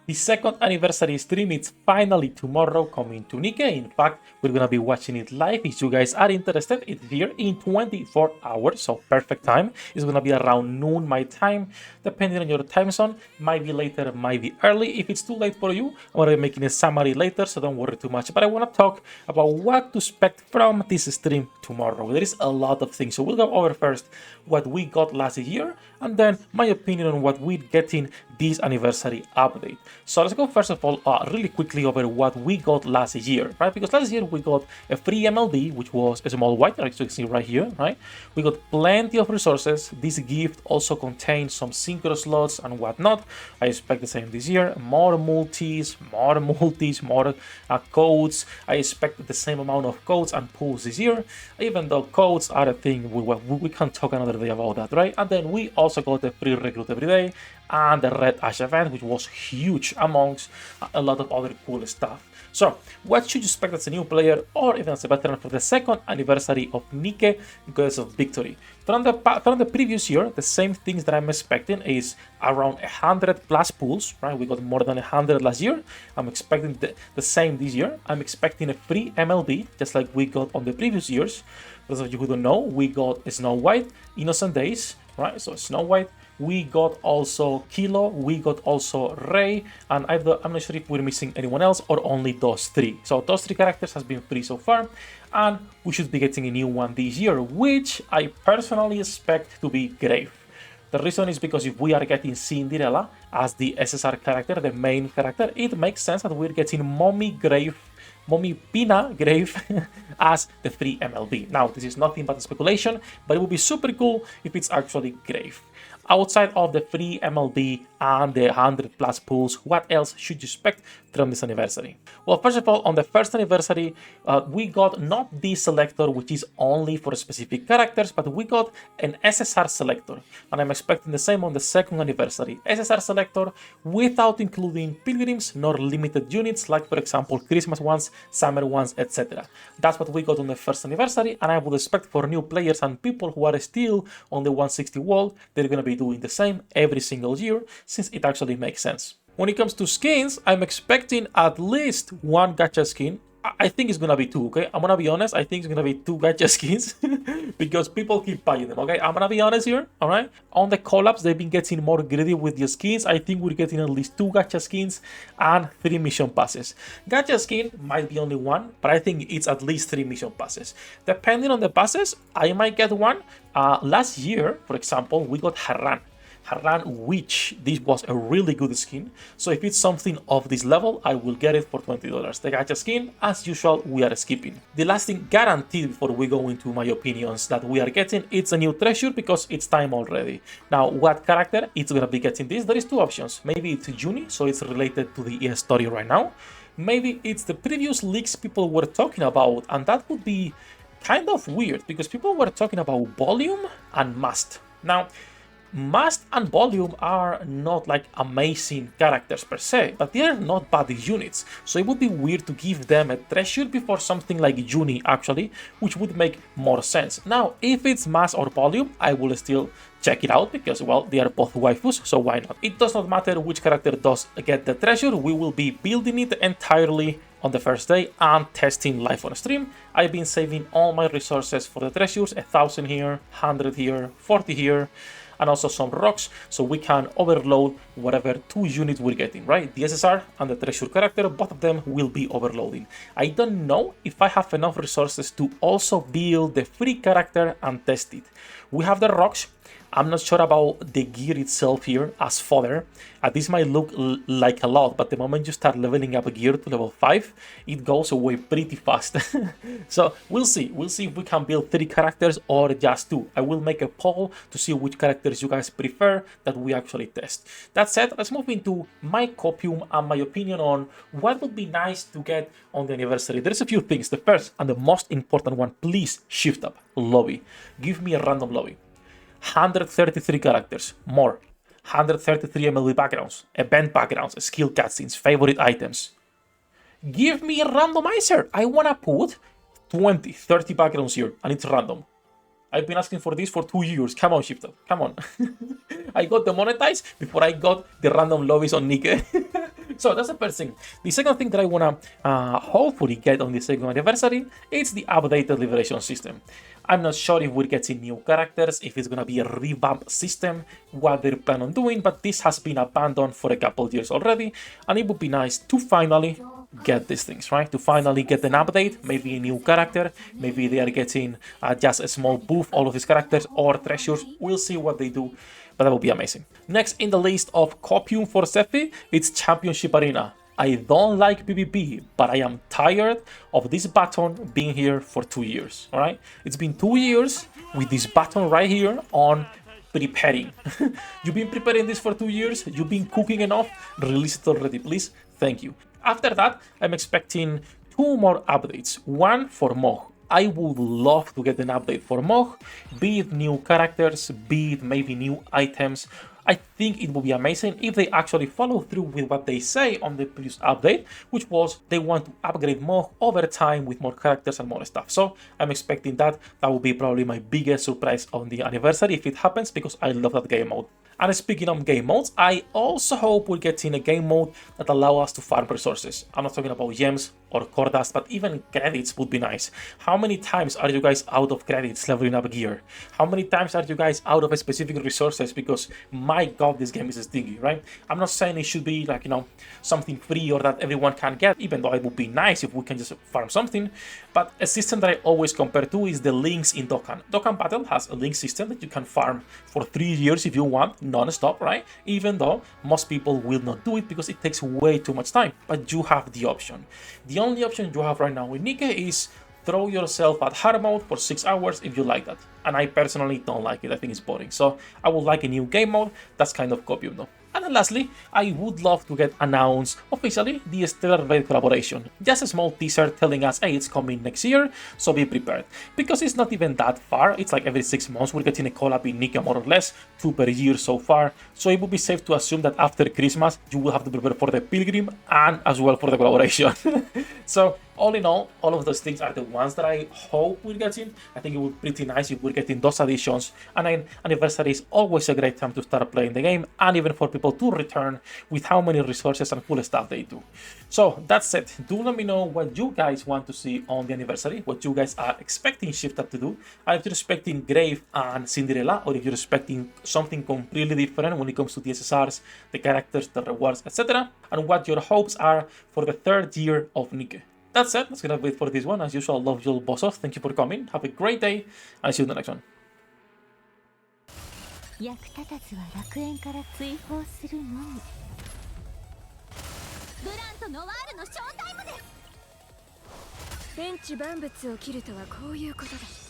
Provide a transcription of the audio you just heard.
The second anniversary stream is finally tomorrow coming to NIKKE. In fact, we're gonna be watching it live. If you guys are interested, it's here in 24 hours, so perfect time. It's gonna be around noon my time, depending on your time zone. Might be later, might be early. If it's too late for you, I'm gonna be making a summary later, so don't worry too much. But I wanna talk about what to expect from this stream tomorrow. There is a lot of things, so we'll go over first what we got last year, and then my opinion on what we're getting this anniversary update. So let's go first of all really quickly over what we got last year, right? Because last year we got a free MLB, which was a small white, like you can see right here, right? We got plenty of resources. This gift also contains some synchro slots and whatnot. I expect the same this year. More multis, more codes. I expect the same amount of codes and pools this year, even though codes are a thing. We can talk another day about that, right? And then we also got a free recruit every day and the Red Ash event, which was huge amongst a lot of other cool stuff. So, what should you expect as a new player or even as a veteran for the second anniversary of NIKKE Goddess of Victory? From the previous year, the same things that I'm expecting is around 100 plus pools, right? We got more than 100 last year. I'm expecting the same this year. I'm expecting a free MLB, just like we got on the previous years. For those of you who don't know, we got Snow White, Innocent Days, right? So Snow White. We got also Kilo, we got also Ray, and I'm not sure if we're missing anyone else or only those three. So those three characters has been free so far, and we should be getting a new one this year, which I personally expect to be Grave. The reason is because if we are getting Cinderella as the SSR character, the main character, it makes sense that we're getting Mommy Pina Grave as the free MLB. Now, this is nothing but speculation, but it would be super cool if it's actually Grave. Outside of the free MLB and the 100 plus pools, what else should you expect from this anniversary? Well, first of all, on the first anniversary, we got not the selector, which is only for specific characters, but we got an SSR selector. And I'm expecting the same on the second anniversary. SSR selector without including pilgrims nor limited units, like for example, Christmas ones, summer ones, etc. That's what we got on the first anniversary, and I would expect for new players and people who are still on the 160 world, they're going to be doing the same every single year, since it actually makes sense. When it comes to skins, I'm expecting at least one gacha skin. I think it's gonna be two, okay? I'm gonna be honest, I think it's gonna be two gacha skins because people keep buying them, okay? I'm gonna be honest here, alright? On the collabs, they've been getting more greedy with the skins. I think we're getting at least two gacha skins and 3 mission passes. Gacha skin might be only one, but I think it's at least 3 mission passes. Depending on the passes, I might get one. Last year, for example, we got Harran, which this was a really good skin. So if it's something of this level, I will get it for $20. The gacha skin, as usual, we are skipping. The last thing guaranteed before we go into my opinions that we are getting, it's a new treasure because it's time already. Now, what character is gonna be getting this? There is two options. Maybe it's Juni, so it's related to the story right now. Maybe it's the previous leaks people were talking about, and that would be kind of weird because people were talking about volume and must. Now, Must and Volume are not like amazing characters per se, but they are not bad units, so it would be weird to give them a treasure before something like Juni actually, which would make more sense. Now, if it's Mass or Volume, I will still check it out because, well, they are both waifus, so why not? It does not matter which character does get the treasure, we will be building it entirely on the first day and testing live on stream. I've been saving all my resources for the treasures, 1,000 here, 100 here, 40 here, and also some rocks, so we can overload whatever 2 units we're getting, right? The SSR and the treasure character, both of them will be overloading. I don't know if I have enough resources to also build the free character and test it. We have the rocks. I'm not sure about the gear itself here as fodder. This might look like a lot, but the moment you start leveling up a gear to level 5, it goes away pretty fast. So we'll see if we can build 3 characters or just 2. I will make a poll to see which characters you guys prefer that we actually test. That said, let's move into my copium and my opinion on what would be nice to get on the anniversary. There's a few things. The first and the most important one, please shift up lobby. Give me a random lobby. 133 characters, more. 133 MLB backgrounds, event backgrounds, skill cutscenes, favorite items. Give me a randomizer. I wanna put 20, 30 backgrounds here, and it's random. I've been asking for this for 2 years. Come on, Shift Up. Come on. I got demonetized before I got the random lobbies on NIKKE. So that's the first thing. The second thing that I wanna hopefully get on the second anniversary is the updated liberation system. I'm not sure if we're getting new characters, if it's gonna be a revamped system, what they're planning on doing, but this has been abandoned for a couple years already, and it would be nice to finally get these things, right? To finally get an update, maybe a new character, maybe they are getting just a small buff, all of these characters, or treasures. We'll see what they do, but that would be amazing. Next in the list of Copium for Sefhi, it's Championship Arena. I don't like PvP, but I am tired of this button being here for 2 years, alright? It's been 2 years with this button right here on preparing. You've been preparing this for 2 years, you've been cooking enough, release it already, please. Thank you. After that, I'm expecting 2 more updates. One for Mog. I would love to get an update for Mog, be it new characters, be it maybe new items. I think it would be amazing if they actually follow through with what they say on the previous update, which was they want to upgrade Mog over time with more characters and more stuff. So I'm expecting that. That will be probably my biggest surprise on the anniversary if it happens, because I love that game mode. And speaking of game modes, I also hope we're getting a game mode that allows us to farm resources. I'm not talking about gems or core dust, but even credits would be nice. How many times are you guys out of credits leveling up gear? How many times are you guys out of specific resources? Because my god, this game is stingy, right? I'm not saying it should be like, you know, something free or that everyone can get, even though it would be nice if we can just farm something. But a system that I always compare to is the links in Dokkan. Dokkan Battle has a link system that you can farm for 3 years if you want, non-stop, right? Even though most people will not do it because it takes way too much time, but you have the option. The only option you have right now with NIKKE is throw yourself at hard mode for 6 hours if you like that. And I personally don't like it, I think it's boring. So I would like a new game mode that's kind of Copium though. And then lastly, I would love to get announced officially the Stellar Raid collaboration. Just a small teaser telling us, hey, it's coming next year, so be prepared. Because it's not even that far, it's like every 6 months we're getting a collab in NIKKE more or less, 2 per year so far. So it would be safe to assume that after Christmas, you will have to prepare for the Pilgrim and as well for the collaboration. So all in all of those things are the ones that I hope we're getting. I think it would be pretty nice if we're getting those additions. And then anniversary is always a great time to start playing the game, and even for people to return with how many resources and cool stuff they do. So that's it. Do let me know what you guys want to see on the anniversary, what you guys are expecting Shift Up to do, and if you're expecting Grave and Cinderella, or if you're expecting something completely different when it comes to the SSRs, the characters, the rewards, etc. And what your hopes are for the 3rd year of NIKKE. That's it. That's gonna be it for this one. As usual, love you all bosses. Thank you for coming. Have a great day. I'll see you in the next one. 役立たずは楽園から追放するのみ。ブランとノワールのショータイムです。天地万物を切るとはこういうことだ。